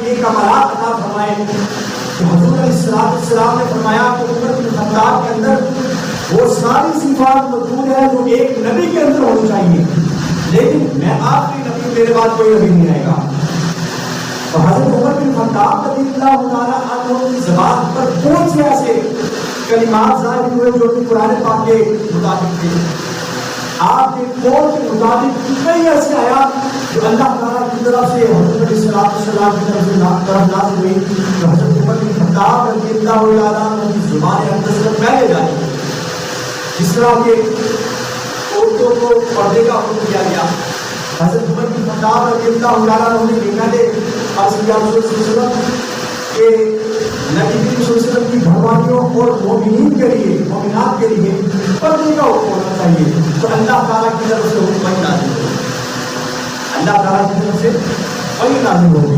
یہ کمالات عطا فرمائے کہ حضور علیہ السلام نے فرمایا کہ عمر بن خطاب کے اندر وہ ساری صفات موجود ہے جو ایک نبی کے اندر ہونی چاہیے، لیکن میں آخری نبی، میرے بعد کوئی نبی نہیں آئے گا۔ اور حضرت عمر بن خطاب رضی اللہ تعالیٰ عنہ کی زبان پر بہت سے ایسے کلمات ظاہر ہوئے جو کہ قرآن پاک کے مطابق تھے۔ آپ کے قول کے مطابق کئی ایسے آیات جو اللہ تعالیٰ کی طرف سے حضرت علیہ السلام کی طرف سے نازل ہوئی، جو حضرت عمر بن خطاب رضی اللہ تعالیٰ عنہ کی زبان اقدس پر پہلے جائے، جس طرح کہ عورتوں کو پردے کا حکم دیا گیا۔ حضرت عمر بن خطاب رضی اللہ تعالیٰ عنہ نے پہلے عرض کیا رسول صلی اللہ علیہ وسلم کہ نبی کریم صلی اللہ علیہ وسلم کی گھر والیوں اور مومنین کے لیے، مومنات کے لیے پردے کا حکم ہونا چاہیے۔ تو اللہ تعالیٰ کی طرف سے حکم نازل ہوگی، اللہ تعالیٰ کی طرف سے وحی نازل ہوگی۔